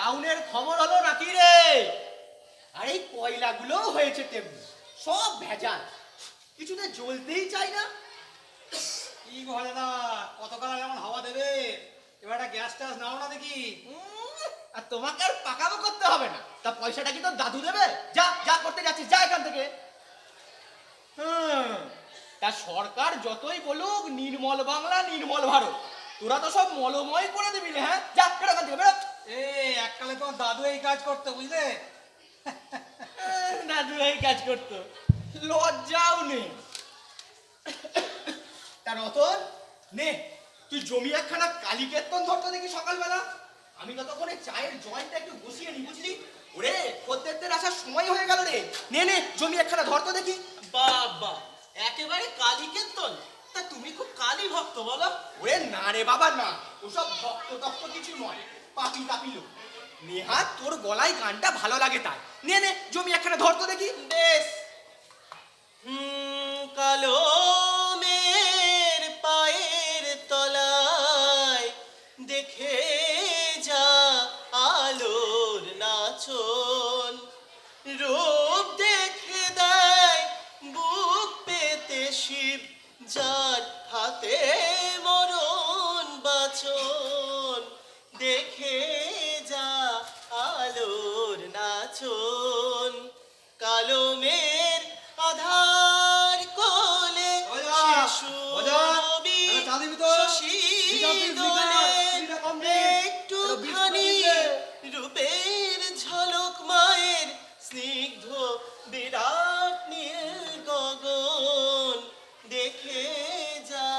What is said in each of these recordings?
টাউনের খবর হলো নাকি রে? আর এই কয়লাগুলো হয়েছে তেমনি, সব ভেজাল, কিছুতে জ্বলতেই চায় না। কি গো দাদা, কতকাল আর এমন হাওয়া দেবে? এবার একটা গ্যাস ট্যাস নাও না দেখি। আর তোমাকে আর পাকাবো করতে হবে না। তা পয়সাটা কি তোর দাদু দেবে? যা যা করতে যাচ্ছিস, যা এখান থেকে। তা সরকার যতই বলুক নির্মল বাংলা নির্মল ভারত, তোরা তো সব মলময় করে দিবি রে। হ্যাঁ, যা বেরো এখান থেকে, বেরো। এককালে তোমার দাদু এই কাজ করতো, বুঝলে? দাদু এই কাজ করতো, লজ্জাও নেই। তা রতন, নে তুই জমি একখানা কালী কীর্তন ধরতে দেখি সকালবেলা। আমি ততক্ষণে চায়ের জয়েন্টটা একটু বসিয়ে নি, বুঝলি? ওরে খদ্দেরদের আসার সময় হয়ে গেল রে। নে নে জমি একখানা ধরতে দেখি। বাবা, একেবারে কালী কীর্তন? তা তুমি খুব কালী ভক্ত বলো? ওরে না রে বাবা না, ওসব ভক্ত টক্ত কিছু নয়, পাপি তাপি লোক। নেহাত তোর গলায় গানটা ভালো লাগে তাই। নে নে জমি একখানা ধরতে দেখি। বেশ। কালো মের পায়ের তলায় দেখে যা আলোর নাচন, রূপ দেখে দেয় বুক পেতে শিব, যার হাতে মরণ বাচন, দেখে যা আলোর নাচন। কালো মের আধার কোলে শিশু রবি শশী দোলে, একটুখানি রূপের ঝলক মায়ের স্নিগ্ধ বিরাট নীল গগন, দেখে যা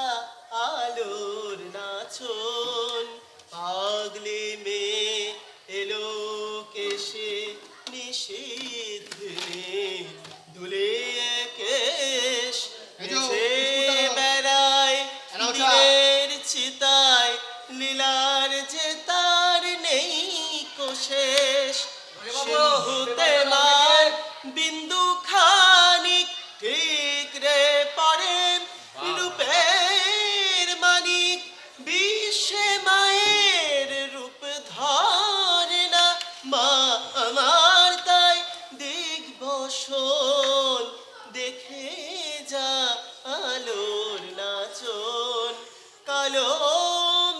আলোর নাচন। পাগলি মেয়ে এলো কেশে নিষিদ্ধ দুলে কেশ, বেড়ায় দিনের চিতায়, লীলার যে তার নেই কোশেষ। সিন্ধুতে মার বিন্দু খানিক ঠিক রে পরেন রূপের মানিক, বিশ্বে মায়ের রূপ ধরে না মা আমার, তাই দিগ্বসন, দেখে যা আলোর নাচন। কালো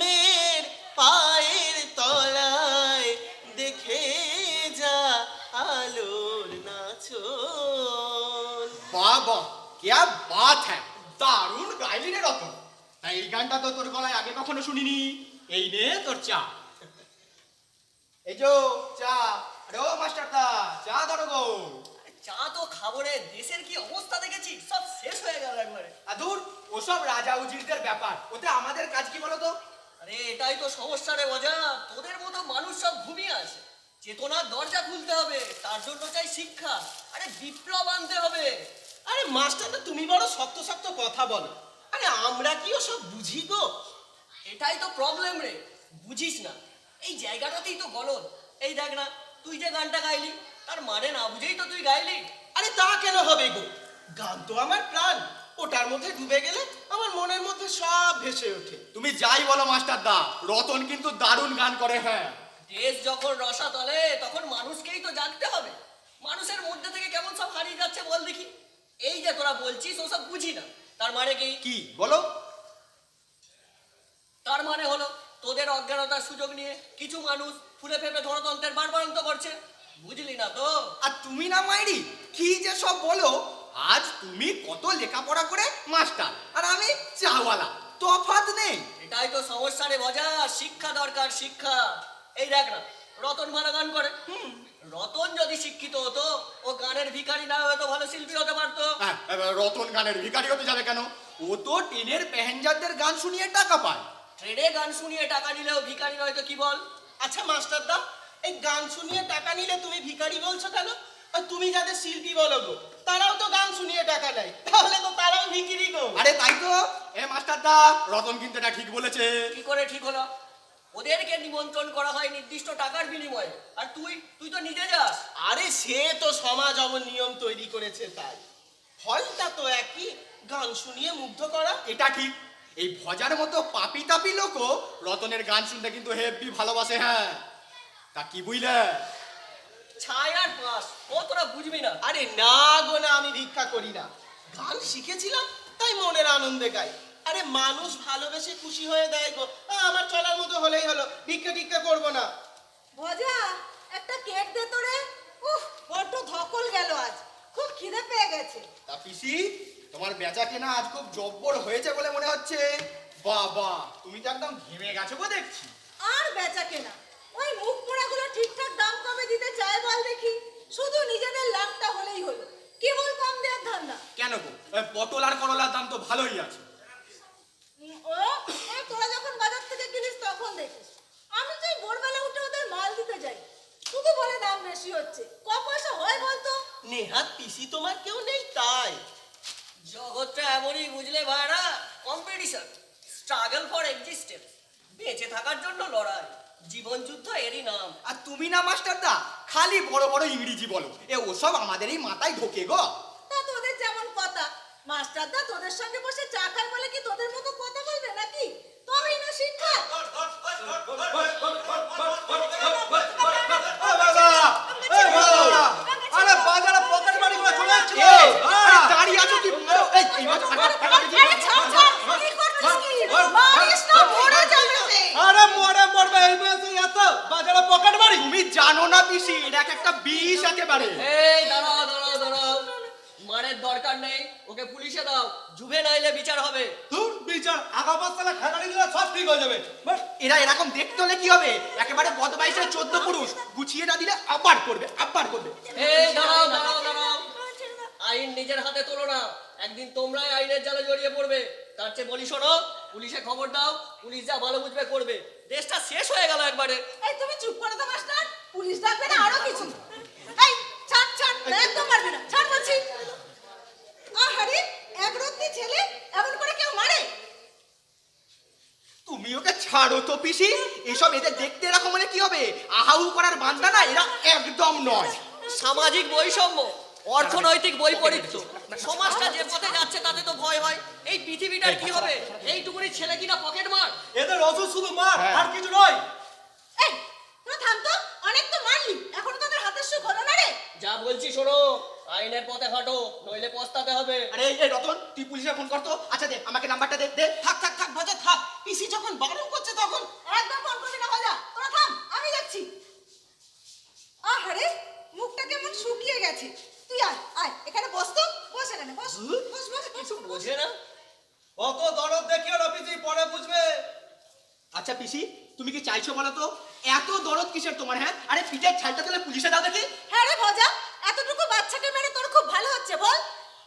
মের পায়ের তলায় দেখে যা আলোর নাচন। বাবা क्या बात है, দারুণ গাইলি রে রতন। তাই এই গানটা তো তোর গলায় আগে কখনো শুনিনি। এই নে তোর চা। এই যো চা। আরে ও মাস্টারদা, চা ধরো গো। চা তো খাবো রে, দেশের কি অবস্থা দেখেছি, সব শেষ হয়ে গেল একবারে। আদুর ওসব রাজা উজিরদের ব্যাপার, ওতে আমাদের কাজ কি বলো তো? আরে এটাই তো সমস্যা রে মজা, তোদের মতো মানুষ সব ঘুমিয়ে আছে। চেতনার দরজা খুলতে হবে, তার জন্য চাই শিক্ষা। আরে বিপ্লব আনতে হবে। আরে মাস্টার, তুমি বড় শক্ত শক্ত কথা বলো। আরে আমরা কি সব বুঝি গো? এটাই তো প্রবলেম রে, বুঝিস না। এই জায়গাটাতেই তো গলদ। এই দেখ না, তুই যে গানটা গাইলি, তার মানে না বুঝেই তো তুই গাইলি। আরে তা কেন হবে গো? গান তো আমার প্রাণ, ওটার মধ্যে ডুবে গেলে আমার মনের মধ্যে সব ভেসে ওঠে। তুমি যাই বলো মাস্টারদা, রতন কিন্তু দারুণ গান করে। হ্যাঁ, দেশ যখন রসাতলে, তখন মানুষকেই তো জানতে হবে। মানুষের মধ্যে থেকে কেমন সব হারিয়ে যাচ্ছে বল দেখি। এই যে তোরা বলছিস ওসব বুঝি না, তার মানে কি? কি বলো? তার মানে হলো তোদের অজ্ঞানতার সুযোগ নিয়ে কিছু মানুষ ফুলে ফেপে ধনতন্ত্রের বাড়বাড়ন্ত করছে, বুঝলি না তো? আর তুমি না মাইরি, কি যে সব বলো। আজ তুমি কত লেখাপড়া করে মাস্টার, আর আমি চাওয়ালা, তফাৎ নেই। এটাই তো সমস্যা রে মজা, শিক্ষা দরকার, শিক্ষা। এই দেখ না, রতন ভালো গান করে। রতন যদি শিক্ষিত হতো, ও গানের ভিখারি না হয়তো ভালো শিল্পী হতে পারতো। হ্যাঁ, এবার রতন গানের ভিখারি হতে যাবে কেন? ও তো ট্রেনের প্যাসেঞ্জারদের গান শুনিয়ে টাকা পায়। ট্রেনে গান শুনিয়ে টাকা নিলেও ভিখারি নয়তো কি বল? আচ্ছা মাস্টার দা, এই গান শুনিয়ে টাকা নিলে তুমি ভিখারি বলছো কেন? আর তুমি যাদের শিল্পী বলো গো, তারাও তো গান শুনিয়ে টাকা নেয়, তাহলে তো তারাও ভিখারি গো। আরে তাই তো। এ মাস্টারদা, রতন কিন্তু এটা ঠিক বলেছে। কি করে ঠিক হলো? ওদেরকে নিমন্ত্রণ করা হয় নির্দিষ্ট টাকার বিনিময়ে, আর তুই তুই তো নিজে যাস। আরে সে তো সমাজ অমন নিয়ম তৈরি করেছে তাই। ফলটা তো একই, গান শুনিয়ে মুগ্ধ করা। এটা ঠিক। এই ভজার মতো পাপি তাপি লোকও রতনের গান শুনতে কিন্তু হেব্বি ভালোবাসে। হ্যাঁ, তা কি বুঝলে? ছাই আর পাস ও তোরা বুঝবি না। আরে না গো না, আমি ভিক্ষা করি না, গান শিখেছিলাম তাই মনের আনন্দে গাই। আরে মানুষ ভালোবেসে খুশি হয়ে দেয় গো, আমার চলার মতো হলেই হলো, ভিক্ষা টিক্ষা করবো না। ভজা, একটা কেক দে তো রে। উফ, বড্ড ধকল গেল আজ, খুব খিদে পেয়ে গেছে। তা পিসি, তোমার বেচা কেনা আজ খুব জব্বর হয়েছে বলে মনে হচ্ছে। বাবা, তুমি তো একদম ঘেমে গেছো গো দেখছি। আর বেচা কেনা, ওই মুখ পোড়াগুলো ঠিকঠাক দাম কবে দিতে চায় বল দেখি। শুধু নিজেদের লাভটা হলেই হলো, কেবল কম দেওয়ার ধান্দা। কেন গো, পটল আর করলার দাম তো ভালোই আছে। ও, এই তোরা যখন বাজার থেকে কিনিস তখন দেখিস। আমি তো এই ভোরবেলা উঠে ওদের মাল দিতে যাই, শুধু বলে দাম বেশি হচ্ছে। ক পয়সা হয় বলতো? নেহাত পিসি তোমার কেউ নেই তাই। জগৎটা এমনই বুঝলে ভাইরা, কম্পিটিশন, স্ট্রাগল ফর এক্সিস্টেন্স, বেঁচে থাকার জন্য লড়াই, জীবন যুদ্ধ এরই নাম। আর তুমি না মাস্টারদা, খালি বড় বড় ইংরেজি বলো, ওসব আমাদের এই মাথায় ঢোকে গো। তা তোদের যেমন কথা, মাস্টারদা তোদের সঙ্গে বসে চা খায় বলে কি তোদের মতো কথা বলবে নাকি? তবেই না শিক্ষা। আরে বাজারে পকেট মারি করে চলে যাচ্ছে। আরে দাঁড়িয়ে আছো কি? এই আরে ছাড় ছাড়, কি করছিস কি? মারিস না, মরে যাবে সে। আরে মরবে এই বয়সে এত বাজারে পকেট মারি। তুমি জানো না পিসি, এটা একটা বিষ একেবারে। এই দাঁড়াও দাঁড়াও দাঁড়াও, মারের দরকার নেই, ওকে পুলিশে দাও, জুভেনাইলে বিচার হবে। তোর বিচার আগা পাশে খাগাড়ি দিলে সব ঠিক হয়ে যাবে। বাস। এরা এরকম দেখতে হলে কি হবে? একেবারে বদমাইশের 14 পুরুষ, গুছিয়ে না দিলে আবার করবে, আবার করবে। এই দাঁড়াও দাঁড়াও দাঁড়াও, আইন নিজের হাতে তোলো না, একদিন তোমরাই আইনের জালে জড়িয়ে পড়বে। তার চেয়ে বলি শোনো, পুলিশে খবর দাও, পুলিশ যা ভালো বুঝবে করবে। দেশটা শেষ হয়ে গেল একবারে। এই তুমি চুপ করে তো মাস্টার, পুলিশ ডাকবে না আরো কিছু। এই ছাড় ছাড়, একদম মারবি না, ছাড় বলছি। আহারে, একরত্তি ছেলে এমন করে কেউ মারে? তুমি ওকে ছাড়ো তো পিসি, এসব এদের দেখতে এরকম হলে কি হবে? আহাউ করার বান্দা না, এরা একদম নয়। সামাজিক বৈষম্য, অর্থনৈতিক বৈপরীত্য, সমাজটা যে পথে যাচ্ছে তাতে তো ভয় হয়। এই পৃথিবীটার কি হবে? এইটুকুনি ছেলে কিনা পকেট মার। এদের অসুখ শুধু মার আর কিছু নয়। এই তোরা থাম তো, অনেক তো মারলি, এখন তোদের হাতের সুখ হলো না রে। যা বলছি শোনো, আইনের পথে হাঁটো, নইলে পস্তাতে হবে। আরে এই রতন, তুই পুলিশে ফোন করতো। আচ্ছা দে, আমাকে নাম্বারটা দে দে। থাক থাক থাক ভাজা থাক, পিসি যখন বারণ করছে তখন। একদম ফোন করবি না ভাজা, তোরা থাম, আমি যাচ্ছি। আহারে, মুখটা কেমন শুকিয়ে গেছে। তুই আয় আয়, এখানে বস তো, বস এখানে, বস বস বস বস। বোঝে না। অত দরদ দেখিও না পিসি, পরে বুঝবে। আচ্ছা পিসি, তুমি কি চাইছো বলো তো? এত দরদ কিসের তোমার? হ্যাঁ, আরে পিঠের ছালটা তাহলে পুলিশে দাও দেখি। হ্যাঁ রে ভজা, এতটুকু বাচ্চাকে মেরে তোর খুব ভালো হচ্ছে বল?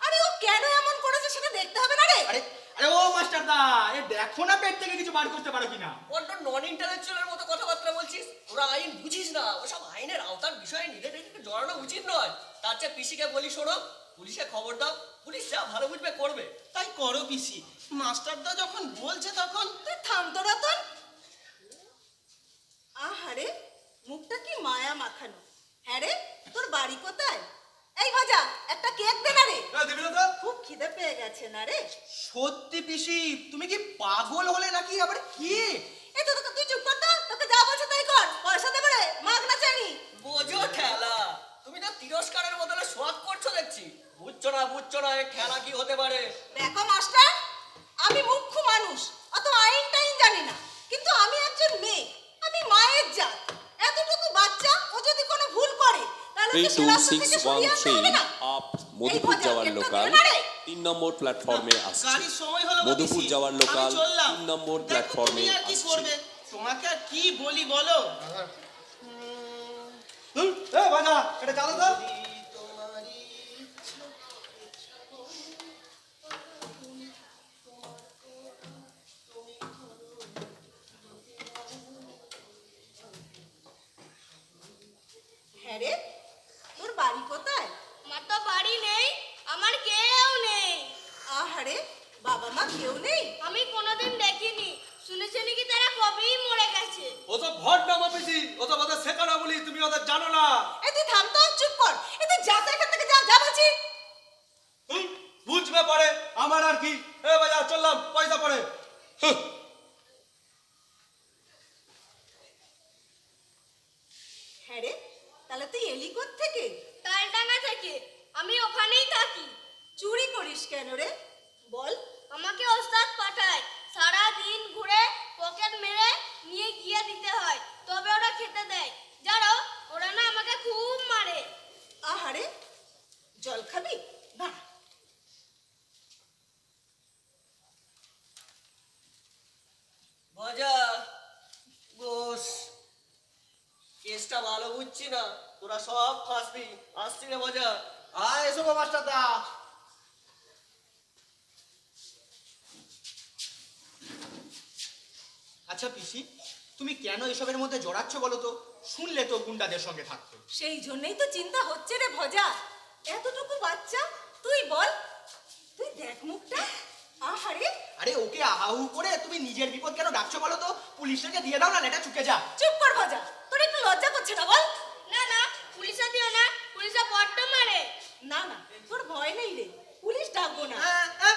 আরে ও কেন এমন করেছে সেটা দেখতে হবে না রে? আরে আরে ও মাস্টারদা, এ দেখো না পেট থেকে কিছু বার করতে পারো কিনা। বড্ড নন ইন্টালেকচুয়ালের মতো কথাবার্তা বলছিস। ওরা আইন বুঝিস না, ওসব আইনের আওতার বিষয়ে নিজেদেরকে জড়ানো উচিত নয়। তার চেয়ে পিসিকে বলি শোনো, পুলিশে খবর দাও, পুলিশ যা ভালো বুঝবে করবে। তাই করো পিসি, মাস্টারদা যখন বলছে তখন। তুই থাম তো রতন। আহারে, মুখটা কি মায়া মাখানো। হ্যাঁ রে, তোর বাড়ি কোথায়? এই ভজা, একটা কেক দে না রে, দিবি না তো? খুব খিদে পেয়ে গেছে না রে। সত্যি পিসি, তুমি কি পাগল হলে নাকি? আবার কি? এই তো তোকে, তুই চুপ কর তো, তোকে যা বলছে তাই কর। পয়সা দেবে রে, মাগনা চাইনি। বোঝো ঠেলা, তুমি তো তিরস্কারের বদলে সোয়াগ করছো দেখছি। বুঝছো না এ ঠেলা কি হতে পারে। দেখো মাস্টার, আমি মুখ্য মানুষ, অত আইন টাইন জানি না, কিন্তু আমি একজন মেয়ে, আমি মায়ের জাত। এতটুকু বাচ্চা, ও যদি কোনো ভুল করে তাহলে ওকে সেরাস্তা থেকে সরিয়ে আনতে হবে না? 3213 আপ মধুপুর যাওয়ার লোকাল 3 নম্বর প্ল্যাটফর্মে আসছে। গাড়ির সময় হলো গো মধুপুর পিসি, যাওয়ার আমি লোকাল চললাম। 3 নম্বর দেখো, প্ল্যাটফর্মে তুমি আর কি আসছে। করবে? তোমাকে আর কি বলি বলো। এ বাজা, এটা চালো তো। হ্যাঁ রে, তোর বাড়ি কোথায়? আমার তো বাড়ি নেই, আমার কেউ নেই। আহারে, বাবা মা কেউ নেই? আমি কোনোদিন দেখিনি, শুনেছি নাকি তারা কবেই মরে গেছে। ওসব ভট নামা পিসি, ওসব ওদের শেখানো বলি, তুমি ওদের জানো না। এই তুই থাম তো, চুপ কর। এই তুই যা তো এখান থেকে, যা যা বলছি। বুঝবে পরে, আমার আর কি। এ বাজা, চললাম, পয়সা পরে। তাহলে তুই এলি থেকে? তালডাঙ্গা থেকে। আমি ওখানেই থাকি। চুরি করিস কেন রে বল? আমাকে ওস্তাদ পাঠায়, সারা দিন ঘুরে পকেট মেরে নিয়ে গিয়ে দিতে হয়, তবে ওরা খেতে দেয়। জানো, ওরা না আমাকে খুব মারে। আহারে, জল খাবি না? মজা বস, কেসটা ভালো বুঝছি না, তোরা সব ফাঁসবি। আসছি রে মজা। আয় এসো গো মাস্টারদা। আচ্ছা পিসি, তুমি কেন এসবের মধ্যে জড়াচ্ছ বলো তো? শুনলে তো গুন্ডাদের সঙ্গে থাকতো। সেই জন্যই তো চিন্তা হচ্ছে রে ভজা। এতটুকু বাচ্চা, তুই বল, তুই দেখ মুখটা। আহারে, আরে ওকে আহাহু করে তুমি নিজের বিপদ কেন ডাকছো বলো তো? পুলিশকে দিয়ে দাও না, এটা চুকে যা। চুপ কর ভজা, তোর একটু লজ্জা করছে না বল? না না, পুলিশে দিও না, পুলিশে বড্ড মারে। না না, তোর ভয় নেই রে, পুলিশ ডাকবো না।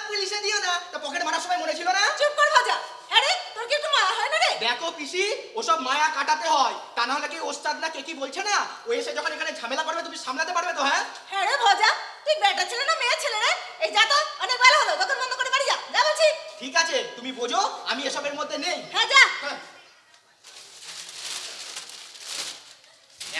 পুলিশে দিও না, তা পকেট মারার সময় মনে ছিল না? চুপ কর ভজা। আরে তোর কি একটু মায়া হয় না রে? দেখো পিসি, ওসব মায়া কাটাতে হয়, তা না হলে কি ওস্তাদ না কে কি বলছে না, ও এসে যখন এখানে ঝামেলা করবে তুমি সামলাতে পারবে তো? হ্যাঁ হ্যাঁ রে ভজা, তুই বেটা ছেলে না মেয়ে ছেলে রে? এই যা তো, অনেক বেলা হলো, দোকান বন্ধ করে বাড়ি যা, যা বলছি। ঠিক আছে, তুমি বোঝো আমি এসবের মধ্যে নেই। হ্যাঁ যা। হ্যাঁ।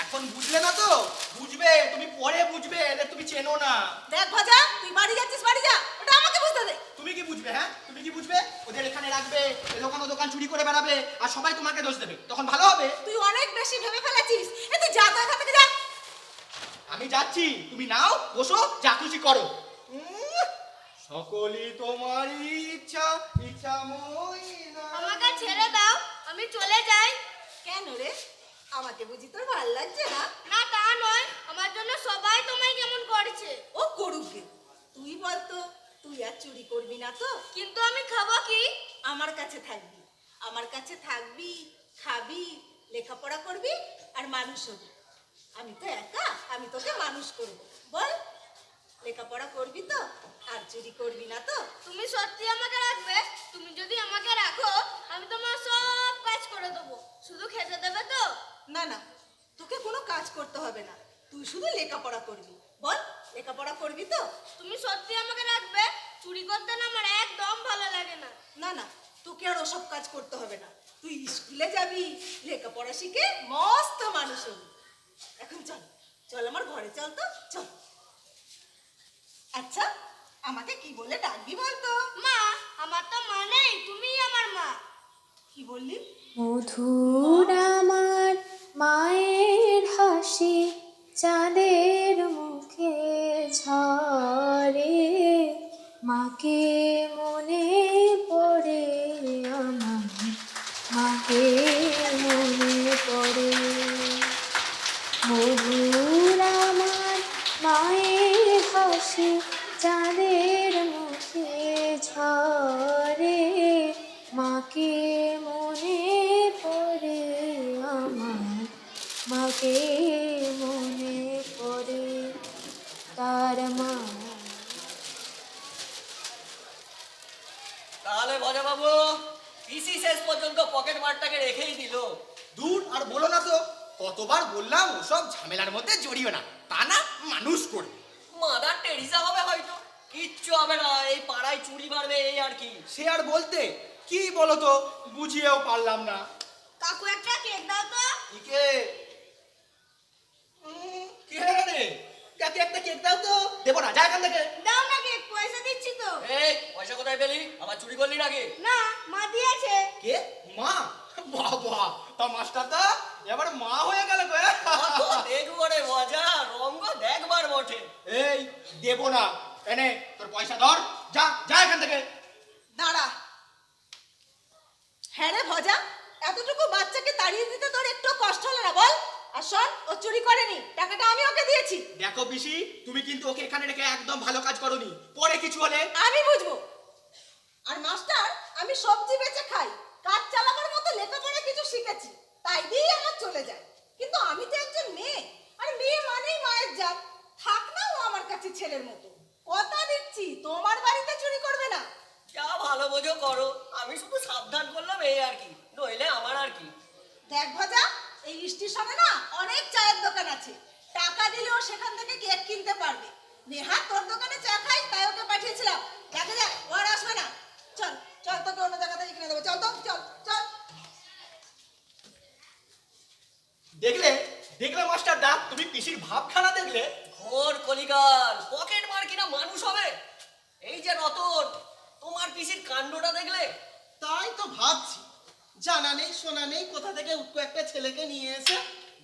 এখন বুঝলে না তো? বুঝবে, তুমি পরে বুঝবে, এদের তুমি চেনো না। দেখ ভজা, তুই বাড়ি যাচ্ছিস, বাড়ি যা, ওটা আমাকে বুঝতে দে। তুমি কি বুঝবে? হ্যাঁ তুমি কি বুঝবে? ওদের এখানে রাখবে, এ দোকান ও দোকান চুরি করে বেড়াবে, আর সবাই তোমাকে দোষ দেবে, তখন ভালো হবে? তুই অনেক বেশি ভেবে ফেলেছিস। এ তুই যা তো এখান থেকে যা। আমি যাচ্ছি, তুমি নাও, বসো, যা খুশি করো। সকলই তোমারই ইচ্ছা, ইচ্ছা মই না। আমাকে ছেড়ে দাও, আমি চলে যাই। কেন রে, আমাকে বুঝি তোর ভাল লাগছে না? না তা নয়, আমার জন্য সবাই তোমায় কেমন করছে। ও করুক গে। তুই বল তো, তুই আর চুরি করবি না তো? কিন্তু আমি খাবো কি? আমার কাছে থাকবি, আমার কাছে থাকবি, খাবি, লেখাপড়া করবি আর মানুষ হবি। আমি তো একা, আমি তোকে মানুষ করব। বল, লেখাপড়া করবি তো? আর চুরি করবি না তো? তুমি সত্যি আমাকে রাখবে? তুমি যদি আমাকে রাখো, আমি তোমার সব কাজ করে দেবো, শুধু খেতে দেবে তো? না না, তোকে কোনো কাজ করতে হবে না, তুই শুধু লেখাপড়া করবি। বল, লেখাপড়া করবি তো? তুমি সত্যি আমাকে রাখবে? চুরি করতে না আমার একদম ভালো লাগে না। না না, তোকে আর ওসব কাজ করতে হবে না, তুই স্কুলে যাবি, লেখাপড়া শিখে মস্ত মানুষ হবি। এখন চল, চল আমার ঘরে চল তো, চল। আচ্ছা, আমাকে কি বলে ডাকবি বলতো? মা, আমার তো মা নেই, তুমিই আমার মা। কি বললি? মধুর আমার মায়ের হাসি চাঁদের মুখে ঝরে, মাকে মনে পড়ে আমার, মাকে মনে পড়ে। মধুর আমার মায়ের হাসি চাঁদের মুখে ঝরে, মাকে মনে পড়ে আমার, মাকে মনে পড়ে তার মা। তাহলে মজা বাবু, পিসি শেষ পর্যন্ত পকেট মারটাকে রেখেই দিল। দূর, আর বলো না তো, কতবার বললাম ওসব ঝামেলার মধ্যে জড়িও না, তা না মানুষ করবে। মাদার টেরিজা হবে হয়তো, কিচ্ছু হবে না, এই পাড়ায় চুরি বাড়বে এই আর কি। সে আর বলতে, কি বলো তো, বুঝিয়েও পারলাম না। কাকু একটা কেক দাও তো। কে কে রে? কাকে একটা কেক দাও তো। দেবো না, যা এখান থেকে। দাও না কেক, পয়সা দিচ্ছি তো। এই পয়সা কোথায় পেলি? আবার চুরি করলি নাকি? না, মা দিয়েছে। কে? মা? বাবা, তা মাস্টারদা এবার মা হয়ে গেল গো। কত দেখবো রে মজা, রঙ্গ দেখবার বটে। এই দেবো না, এনে তোর পয়সা ধর, যা যা এখান থেকে। দাঁড়া। হ্যাঁ রে ভজা, এতটুকু বাচ্চাকে তাড়িয়ে দিতে তোর একটু কষ্ট হলো না বল? আর শোন, ও চুরি করেনি, টাকাটা আমি ওকে দিয়েছি। দেখো পিসি, তুমি কিন্তু ওকে এখানে রেখে একদম ভালো কাজ করোনি, পরে কিছু হলে। আমি বুঝবো। আর মাস্টার, আমি সবজি বেচে খাই, কাজ চালাবার মতো লেখাপড়া কিছু শিখেছি, তাই দিয়েই আমার চলে যায়। কিন্তু আমি তো একজন মেয়ে, আর মেয়ে মানেই মায়ের জাত। থাক না ও আমার কাছে ছেলের মতো। কথা দিচ্ছি, তোমার বাড়িতে চুরি করবে না। যা ভালো বোঝো করো, আমি শুধু সাবধান করলাম এই আর কি, নইলে আমার আর কি। দেখ ভজা, এই স্টেশনে না অনেক চায়ের দোকান আছে, টাকা দিলেও সেখান থেকে কেক কিনতে পারবে। নেহা তোর দোকানে চা খাই, তাই ওকে পাঠিয়েছিলাম। দেখা যাক ও আর আসবে না। চল চল, তোকে অন্য জায়গা থেকে কিনে দেবো। চল তো, চল চল। দেখলে দেখলে মাস্টারদা, তুমি পিসির ভাবখানা দেখলে? ঘোর কলিকাল, পকেট মার কিনা মানুষ হবে? এই যে রতন, তোমার পিসির কাণ্ডটা দেখলে? তাই তো ভাবছি, জানা নেই শোনা নেই কোথা থেকে উঠকো একটা ছেলেকে নিয়ে এসে।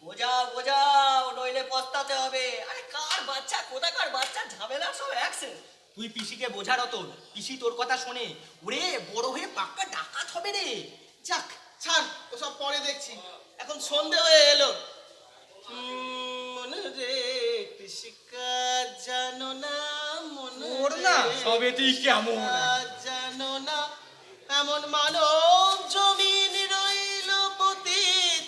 বোঝাও বোঝাও, নইলে পস্তাতে হবে। আরে কার বাচ্চা কোথাকার বাচ্চা, ঝামেলা সব একসে। তুই পিসিকে বোঝা রতন, পিসি তোর কথা শোনে। ওরে বড় হয়ে পাক্কা ডাকাত হবে রে। যাক ছাড়, ওসব পরে দেখছি, এখন সন্ধে হয়ে এলো। মনে রে কৃষিকা জানো না, মনে ওর না সবেতেই কেমন। জানো না, এমন মানব জমিন রইল পতিত,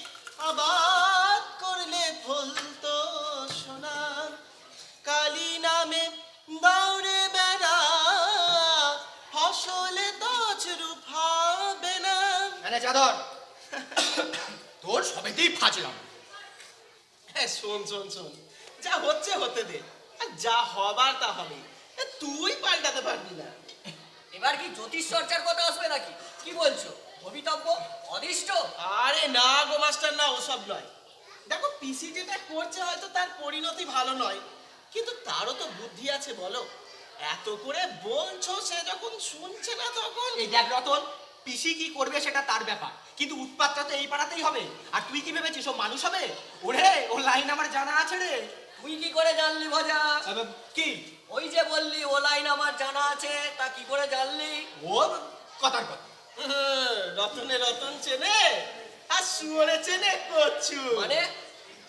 আবাদ করলে ফলতো সোনা, কালী নামে দৌড়ে বেড়া, ফসলে তছরূপ হবে না। মানে চাদর তোর সবেতেই ফাজলাম। হ্যাঁ শোন শোন শোন, যা হচ্ছে হতে দে, আর যা হবার তা হবে। তুই পাল্টাতে পারবি না। এবার কি জ্যোতিষ চর্চার কথা আসবে নাকি? কি বলছো? ভবিতব্য অদিষ্ট? আরে না গো মাস্টার, না ওসব নয়। দেখো পিসি যেটা করছে হয়তো তার পরিণতি ভালো নয়, কিন্তু তারও তো বুদ্ধি আছে বলো। এত করে বলছো, সে যখন শুনছে না তখন। এই দেখ রতন, পিসি কি করবে সেটা তার ব্যাপার, কিন্তু উৎপাতটা তো এই পাড়াতেই হবে। আর তুই কি ভেবেছিস ও মানুষ হবে? ওরে ও লাইন আমার জানা আছে রে। তুই কি করে জানলি ভজা? কি ওই যে বললি ও লাইন আমার জানা আছে, তা কি করে জানলি? ও কথার কথা। রতনে রতন চেনে আর শুয়োরে চেনে কচ্ছু। মানে?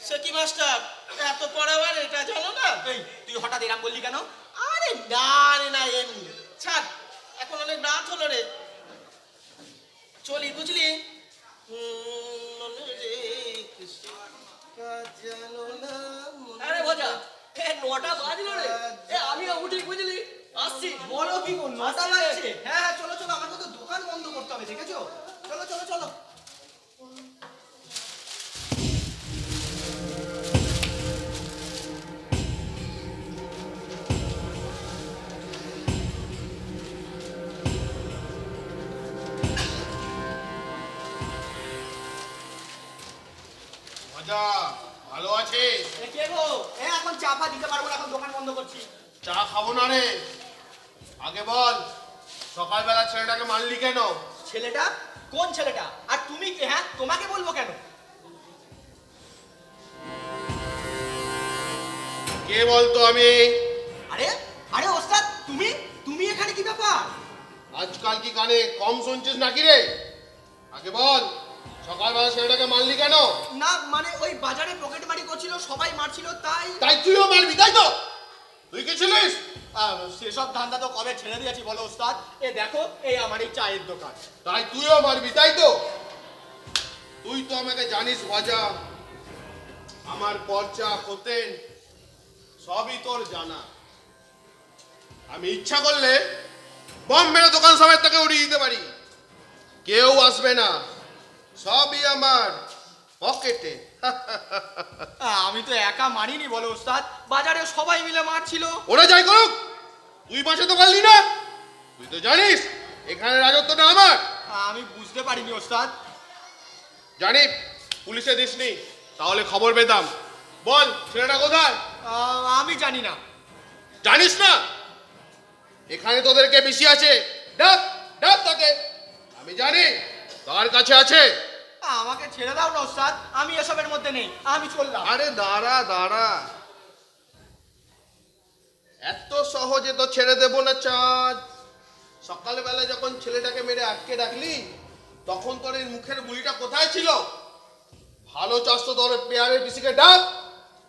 সে কি মাস্টার, এত পড়াবার এটা জানো না? এই তুই হঠাৎ এরাম বললি কেন? আরে না রে না, এমনি ছাড়, এখন অনেক রাত হলো রে, চলি বুঝলি। মনে রে কৃষ্ণা জানো না, মনে আরে ভজা, রে। এ 9টা বাজলো রে। এ আমিও উঠি বুঝলি, আসছি। বলো কি গো, 9টা বাজছে? হ্যাঁ হ্যাঁ চলো চলো, আমাকে তো দোকান বন্ধ করতে হবে, দেখেছো? চলো চলো চলো। মজা ভালো আছিস? এ কে গো? এ এখন চা ফা দিতে পারবো না, এখন দোকান বন্ধ করছি। চা খাবো না রে, আগে বল সকালবেলা ছেলেটাকে মারলি কেন? ছেলেটা? কোন ছেলেটা? আর তুমি কে? হ্যাঁ তোমাকে বলবো কেন? কে বলতো আমি? আরে আরে ওস্তাদ, তুমি তুমি এখানে কি ব্যাপার? আজকাল কি কানে কম শুনছিস নাকি রে? আগে বল সকালবেলা ছেলেটাকে মারলি কেন? না মানে ওই বাজারে পকেট মারি করছিল, সবাই মারছিল তাই। তাই তুইও মারবি তাই তো? তুই কি ছিলিস? সেসব ধান্দা তো কবে ছেড়ে দিয়েছি বলো ওস্তাদ। এ দেখো, এই আমার এই চায়ের দোকান। তাই তুইও মারবি তাই তো? তুই তো আমাকে জানিস ভাজা, আমার পর্চা হতেন সবই তোর জানা। আমি ইচ্ছা করলে বম মেরে দোকান সমেত তোকে উড়িয়ে দিতে পারি, কেউ আসবে না, সবই আমার পকেটে। আমি তো একা মারিনি বলো ওস্তাদ, বাজারে সবাই মিলে মারছিল। ওরা যাই করুক, তুই বাঁচাতে পারলি না? তুই তো জানিস এখানে রাজত্বটা আমার। আমি বুঝতে পারিনি ওস্তাদ। জানি পুলিশে দিসনি, তাহলে খবর পেতাম। বল ছেলেটা কোথায়? আমি জানি না। জানিস না? এখানে তোদেরকে বেশি আছে, ডাক ডাক তাকে। আমি জানি তার কাছে আছে। আমাকে ছেড়ে দাও না ওস্তাদ, আমি এসবের মধ্যে নেই, আমি চললাম। আরে দাঁড়া দাঁড়া, এত সহজে তো ছেড়ে দেব না চাঁদ। সকালবেলা যখন ছেলেটাকে মেরে আটকে রাখলি, তখন তোর এই মুখের গুলিটা কোথায় ছিল? ভালো চাষ তো তোর পেয়ারের পিসিকে ডাক,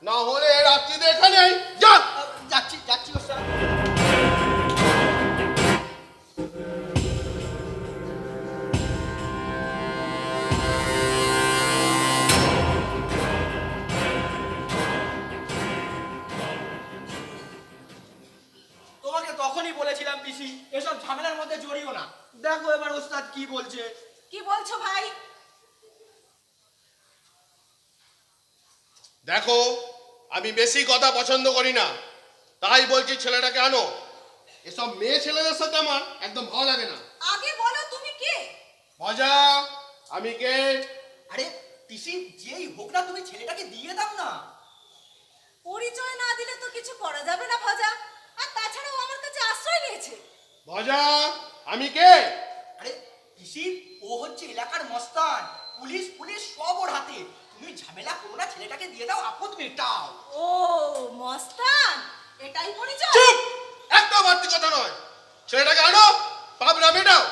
না হলে রাত্রিতে এখানে যা। যাচ্ছি যাচ্ছি ওস্তাদ। তোমাকে তখনই বলেছিলাম পিসি, এসব ঝামেলার মধ্যে জড়িও না। দেখো এবার ওস্তাদ কি বলছে। কি বলছো ভাই? দেখো, আমি বেশি কথা পছন্দ করি না, তাই বলছি ছেলেটাকে আনো। এসব মেয়ে ছেলেদের সাথে আমার একদম ভালো লাগে না। আগে বলো তুমি কে? মজা, আমি কে? আরে পিসি, যেই হোক না, তুমি ছেলেটাকে দিয়ে দাও না। পরিচয় না দিলে তো কিছু করা যাবে না ভাজা। আর তাছাড়াও আমার কাছে আশ্রয় নিয়েছে। মজা, আমি কে? আরে পিসি, ও হচ্ছে এলাকার মস্তান। পুলিশ পুলিশ সব ওর হাতে। তুমি ঝামেলা করো না, ছেলেটাকে দিয়ে দাও, আপদ মেটাও। ও মস্তান, এটাই পরিচয়? চুপ! একদম বাড়তি কথা নয়। ছেলেটাকে আনো, পাবনা মেটাও।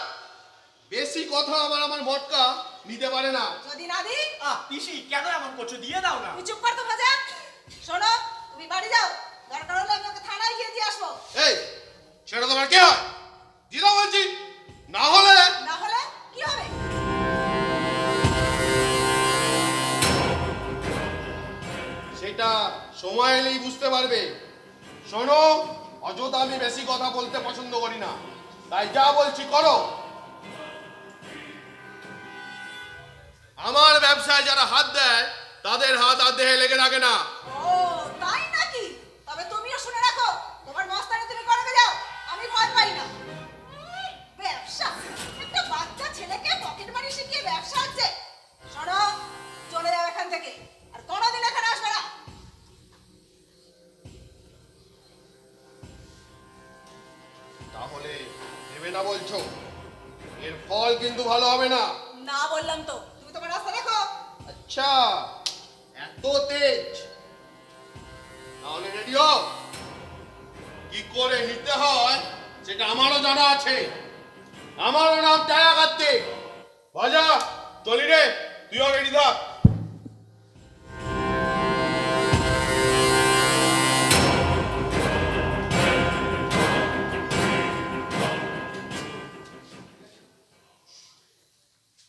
বেশি কথা আমার মটকা নিতে পারে না। যদি না দিই? পিসি, কেন এমন করছো? দিয়ে দাও না। তুই চুপ কর তো ভাজা। শোনো, তুমি বাড়ি যাও, দরকার হলে আমি ওকে থানায় গিয়ে দিয়ে আসবো। এই, সেটা তোমার কে হয়? দিদা বলছি, না হলে না হলে কি হবে? সেটা সময় এলেই বুঝতে পারবে। শোনো, অযথা আমি বেশি কথা বলতে পছন্দ করি না, তাই যা বলছি করো। আমার ব্যবসায় যারা হাত দেয় তাদের হাত আর দেহে লেগে থাকে না। ও তাই নাকি? তবে তুমিও শুনে রাখো, তোমার মস্তানি তুমি করবে যাও, আমি ভয় পাই না। ব্যবসা? একটা বাচ্চা ছেলেকে পকেট মারি শিখিয়ে ব্যবসা হচ্ছে? শোনো, চলে যাও এখান থেকে, আর কোনোদিন এখানে আসবে না। তাহলে দেবে না বলছো? এর ফল কিন্তু ভালো হবে না। না বললাম তো, তুমি তোমার রাস্তা দেখো। আচ্ছা, এত তেজ? তাহলে রেডি হও। কি করে নিতে হয় সেটা আমারও জানা আছে। আমারও নাম টায়া কার্তিক। বাজা, চলি রে, তুইও রেডি থাক।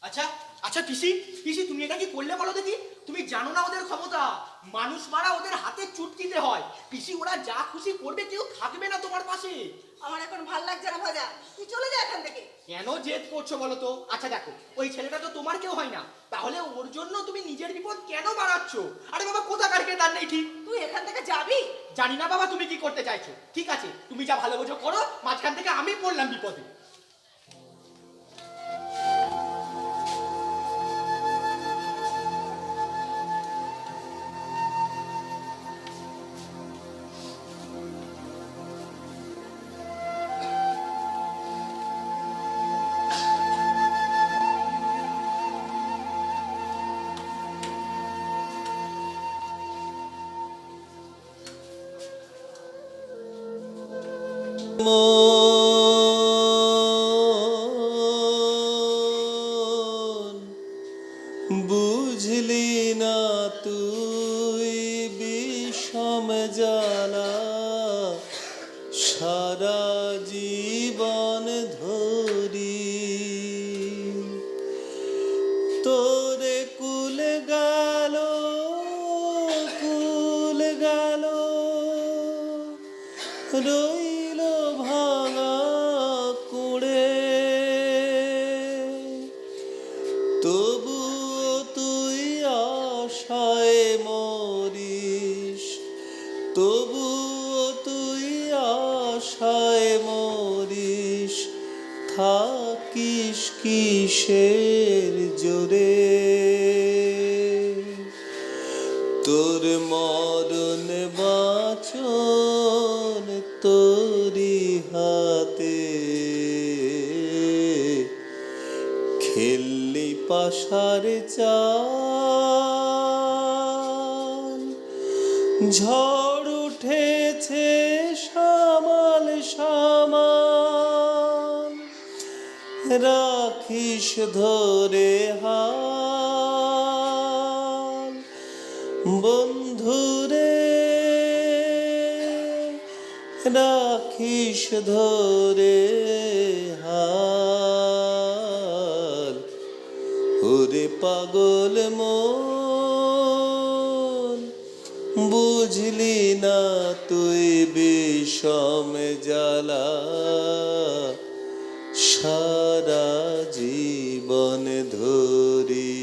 আচ্ছা আচ্ছা পিসি, পিসি তুমি এটা কি করলে বলো দেখি? তুমি জানো না ওদের ক্ষমতা? মানুষ মারা ওদের হাতে চুটকিতে হয়। পিসি, ওরা যা খুশি করবে, কেউ থাকবে না তোমার পাশে। আমার এখন ভাল লাগছে না ভাজা, তুই চলে যা এখান থেকে। কেন জেদ করছো বলো তো? আচ্ছা দেখো, ওই ছেলেটা তো তোমার কেউ হয় না, তাহলে ওর জন্য তুমি নিজের বিপদ কেন বাড়াচ্ছ? আরে বাবা, কোথাকার কে তার নেই ঠিক। তুই এখান থেকে যাবি? জানি না বাবা তুমি কি করতে চাইছো। ঠিক আছে, তুমি যা ভালো বোঝো করো, মাঝখান থেকে আমি পড়লাম বিপদে। বুঝলি না তুই বিষম জ্বালা সারা জীবন ধরি, তোরে কুল গেল রইল ভাঙা কুড়ে, তবুও তুই আশায় মরিস, তবুও তুই আশায় মরিস, থাকিস কিসের জোরে? তোর মরণ বাঁচন তোরি হাতে, খেললি পাশার চাল, ঝড় উঠেছে সামাল সামাল, রাখিস ধরে হাল বন্ধুরে, রাখিস ধরে হাল। ওরে পাগল মন, বুঝলি না তুই বিষম জ্বালা সারা জীবন ধরি।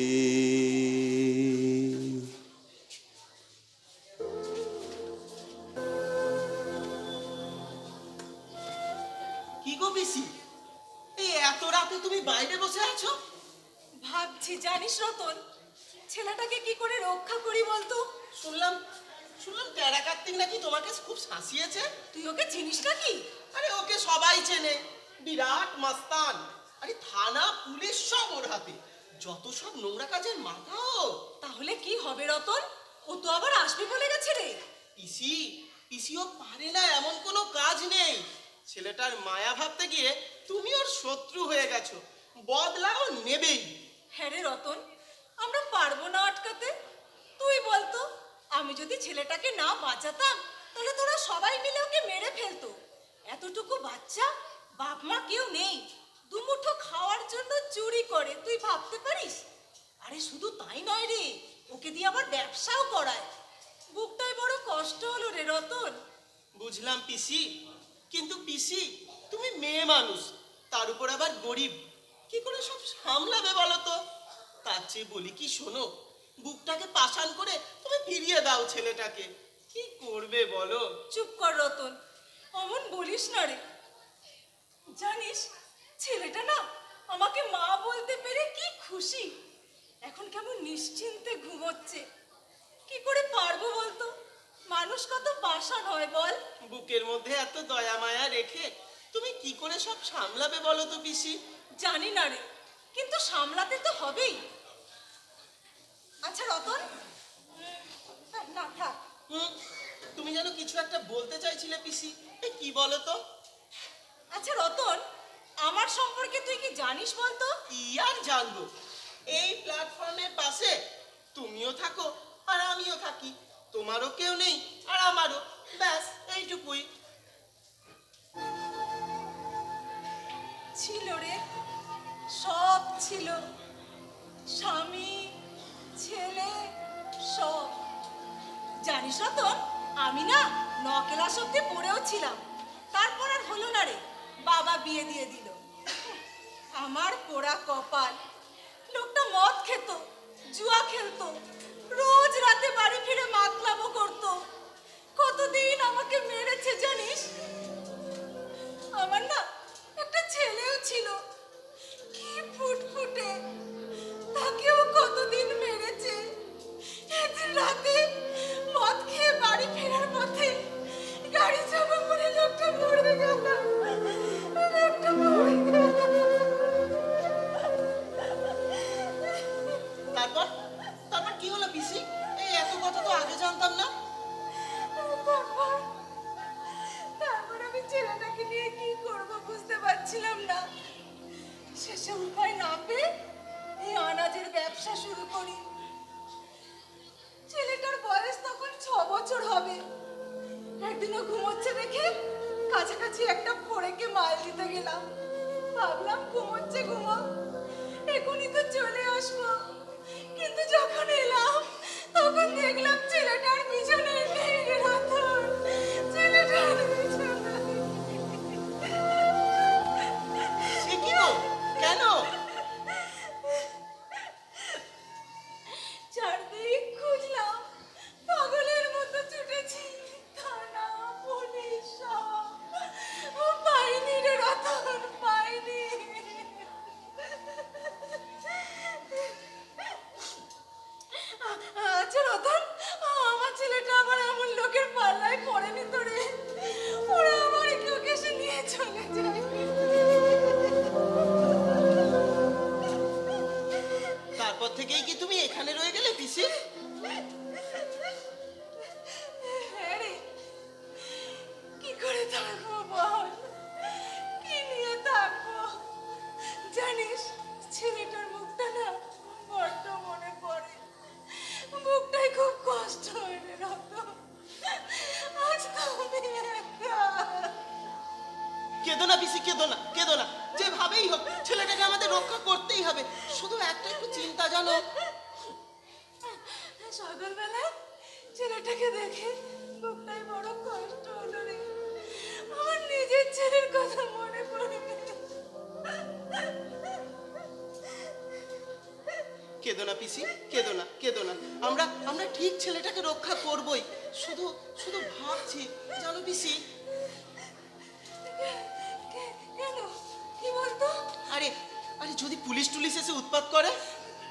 পিসি, এই এত রাতে তুমি বাইরে বসে আছো? ভাবছি জানিস রতন, ছেলেটাকে কি করে রক্ষা করি বলতো? শুনলাম শুনলাম টেরা কার্তিক নাকি তোমাকে খুব শাসিয়েছে। তুই ওকে চিনিস নাকি? আরে ওকে সবাই চেনে, বিরাট মাস্তান। আরে থানা পুলিশ সব ওর হাতে, যত সব নোংরা কাজের মাথা ও। তাহলে কি হবে রতন? ও তো আবার আসবে বলে গেছে রে। পিসি পিসিও পারে না এমন কোনো কাজ নেই। ছেলেটার মায়া ভাবতে গিয়ে তুমি ওর শত্রু হয়ে গেছো, বদলাও নেবেই। হ্যাঁ রে রতন, আমরা পারবো না আটকাতে। তুই বলতো, আমি যদি ছেলেটাকে না বাঁচাতাম তাহলে তোরা সবাই মিলে ওকে মেরে ফেলতো। এতটুকু বাচ্চা, বাপ মা কেউ নেই, দুমুঠো খাওয়ার জন্য চুরি করে, তুই ভাবতে পারিস? আরে শুধু তাই নয় রে, ওকে দিয়ে আবার ব্যবসাও করায়। বুকটায় বড় কষ্ট হলো রে রতন। বুঝলাম পিসি, কিন্তু পিসি তুমি মেয়ে মানুষ, তার উপর আবার গরিব, কি করে সব সামলাবে বলো তো? তার চেয়ে বলি কি শোনো, বুকটাকে পাষাণ করে তুমি ফিরিয়ে দাও ছেলেটাকে। কি করবে বলো? চুপ কর রতন, অমন বলিস না রে। জানিস, ছেলেটা না আমাকে মা বলতে পেরে কি খুশি। এখন কেমন নিশ্চিন্তে ঘুমোচ্ছে। কি করে পারবো বলতো? মানুষ কত পাষাণ হয় বল। বুকের মধ্যে এত দয়া মায়া রেখে তুমি কি করে সব সামলাবে বলো তো পিসি? জানি না রে, কিন্তু সামলাতে তো হবেই। আচ্ছা রতন, না থাক। তুমি যেন কিছু একটা বলতে চাইছিলে পিসি, এ কি বলো তো? আচ্ছা রতন, আমার সম্পর্কে তুই কি জানিস বলতো? কি আর জানবো, এই প্ল্যাটফর্মের পাশে তুমিও থাকো আর আমিও থাকি, তোমারও কেউ নেই আর আমারও, ব্যাস এইটুকুই। ছিল রে, সব ছিল, স্বামী, ছেলে, সব। জানিস রতন, আমি না 9 ক্লাস অব্দি পড়েও ছিলাম, তারপর আর হলো না রে, বাবা বিয়ে দিয়ে দিল। আমার পোড়া কপাল। লোকটা মদ খেত, জুয়া খেলতো, রোজ রাতে বাড়ি ফিরে মাতলামো করতো। কতদিন আমাকে মেরেছে জানিস? আমার না একটা ছেলেও ছিল, কি ফুটফুটে, তাকেও কতদিন মেরেছে। একদিন রাতে মদ খেয়ে বাড়ি ফেরার পথে গাড়ি চাপা পড়ে লোকটা মরে গেল। লোকটা মরে গেল। তারপর তারপর কি হলো পিসি? এই এত কথা তো আগে জানতাম না। তারপর আমি ছেলেটাকে নিয়ে কি করব বুঝতে পারছিলাম না। শেষে উপায় না পেয়ে এই অনাজের ব্যবসা শুরু করি। ছেলেটার বয়স তখন 6 বছর হবে। একদিনও ঘুমোচ্ছে দেখে কাছাকাছি একটা ফড়েকে মাল দিতে গেলাম। ভাবলাম ঘুমোচ্ছে ঘুমো, এখনই তো চলে আসবো। কিন্তু যখন এলাম তখন দেখলাম ছেলেটার পিছনে নেই রে রতন। ছেলেটার পিছনে। সে কি গো? কেন? চারদিক খুঁজলাম, পাগলের মতো ছুটেছি, থানা পুলিশ সব। পাইনি রে রতন, পাইনি। আচ্ছা রতন, আমার ছেলেটা আবার এমন লোকের পাল্লায় পড়েনি তো রে? ওরা আমার কেউ কেসে নিয়ে চলে যায়। তারপর থেকেই কি তুমি এখানে রয়ে গেলে পিসি? হ্যাঁ রে, কি করে থাকবো বল, কি নিয়ে থাকবো? জানিস, ছেলেটার মুখটা না বড্ড মনে পড়ে। বুকটায় খুব কষ্ট হয় রে রতন। আজ তুমি একা। কেঁদো না পিসি, কেঁদো না, কেঁদো না। যেভাবেই হোক ছেলেটাকে আমাদের রক্ষা করতেই হবে। শুধু একটা একটু চিন্তা জানো। সকালবেলায় ছেলেটাকে দেখে বুকটায় বড় কষ্ট হলো রে। আমার নিজের ছেলের কথা মনে পড়ে। কেঁদো না পিসি, কেঁদো না, কেঁদো না। আমরা ঠিক ছেলেটাকে রক্ষা করবই। শুধু শুধু ভাবছি জানো পিসি, কেন? তো। আরে আরে যদি পুলিশ টুলিশ এসে উৎপাত করে?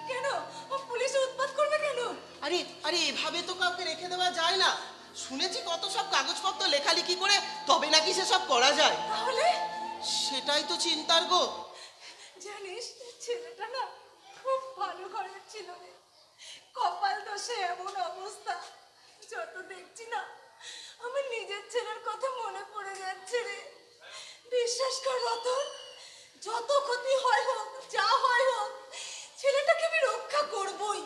কেন? ও পুলিশে উৎপাত করবে কেন? আরে আরে এভাবে তো কাউকে রেখে দেওয়া যায় না। শুনেছি কত সব কাগজপত্র লেখালেখি করে তবে নাকি সেসব করা যায়। তাহলে সেটাই তো চিন্তার গো। জানিস ছেলেটা না খুব ভালো ঘরের ছিল রে, কপাল দোষে এমন অবস্থা। যত দেখছি না আমার নিজের ছেলের কথা মনে পড়ে যাচ্ছে রে। বিশ্বাস কর রতন, যত ক্ষতি হয় হোক, যা হয় হোক, ছেলেটাকে আমি রক্ষা করবই,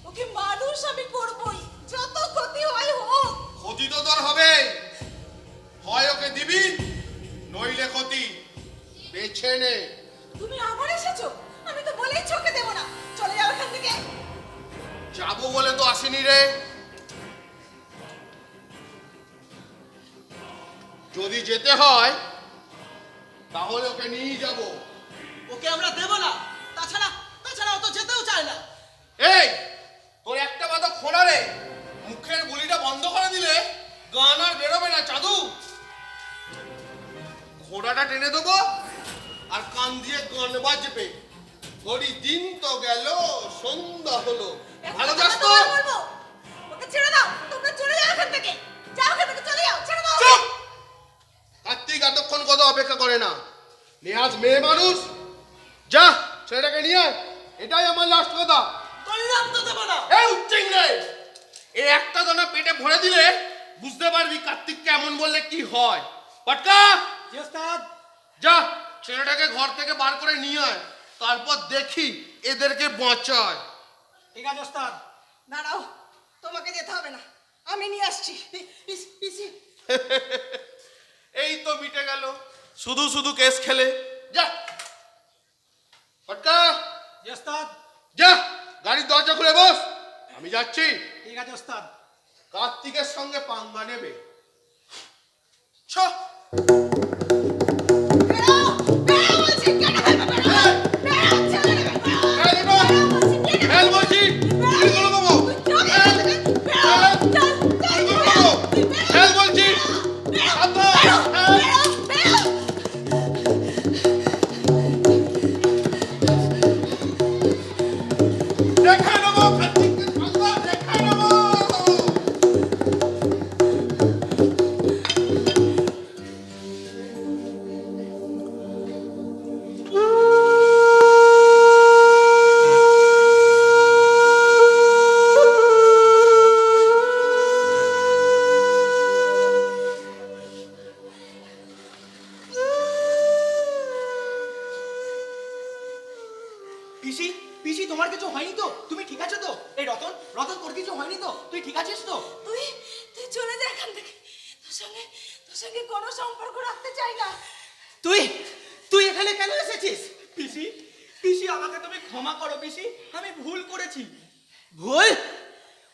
ওকে মানুষ আমি করবই, যত ক্ষতি হয় হোক। ক্ষতি তো তোর হবে, হয় ওকে দিবি নইলে ক্ষতি, বেছে নে। তুমি আবার এসেছো? আমি তো বলেই চোখে দেবো না, চলে যাও এখান থেকে। যাবো বলে তো আসেনি রে, যদি যেতে হয় তাহলে ওকে নিয়ে যাব। ওকে আমরা দেব না, তাছাড়া তাছাড়া ও তো যেতেও চায় না। এই তোর একটা কথা খোলা রে, মুখের গুলিটা বন্ধ করে দিলে গান আর বেরোবে না চাদু। ঘোড়াটা টেনে দেবো আর কান দিয়ে গান বাজবে, ঘড়ি দিন তো গেল সন্ধ্যা হলো। ভালো যাস তো? বলবো ওকে ছেড়ে দাও, তোমরা চলে যাও এখান থেকে, যাও এখান থেকে, চলে যাও, ছেড়ে দাও। চুপ! কার্তিক এতক্ষণ কথা অপেক্ষা করে না, নেহাজ মেয়ে মানুষ। যা ছেলেটাকে নিয়ে আয়, এটাই আমার লাস্ট কথা। করলাম তো দেব না। এই উচ্চিংড়ে, এই একটা দানা পেটে ভরে দিলে বুঝতে পারবি কার্তিক কেমন বললে কি হয়। পটকা জি ওস্তাদ। যা ছেলেটাকে ঘর থেকে বার করে নিয়ে আয়, তারপর দেখি এদেরকে বাঁচায়। ঠিক আছে ওস্তাদ। দাঁড়াও, তোমাকে যেতে হবে না, আমি নিয়ে আসছি। পিসি এই তো মিটে গেল শুধু শুধু কেস খেলে। যা পটকা, জি ওস্তাদ। যা গাড়ির দরজা খুলে বস, আমি যাচ্ছি। ঠিক আছে ওস্তাদ। কার্তিকের সঙ্গে পাঙ্গা নেবে। ছ বেরো, বেরো বলছি, কেন ফেলবে? বেরো, বেরো, ছেড়ে দেবে, বেরো, বেরো বলছি, কেন খেল বলছি, গুলি করে দেবো। চল এখান থেকে, বেরো, চল, চল, গুলি করে বেরো, দেবো। তুই বেরো, খেল বলছি। বেরো, সাবধান, বেরো, খেল। বেরো, বেরো। দেখে নেবো কার্তিককে, সাবধান, দেখে নেবো। পিসি, পিসি তোমার কিছু হয়নি তো? তুমি ঠিক আছো তো? এই রতন, রতন তোর কিছু হয়নি তো? তুই ঠিক আছিস তো? তুই তুই চলে যা এখান থেকে, তোর সঙ্গে কোনো সম্পর্ক রাখতে চাই না। তুই তুই এখানে কেন এসেছিস? পিসি, পিসি আমাকে তুমি ক্ষমা করো পিসি, আমি ভুল করেছি। ভুল?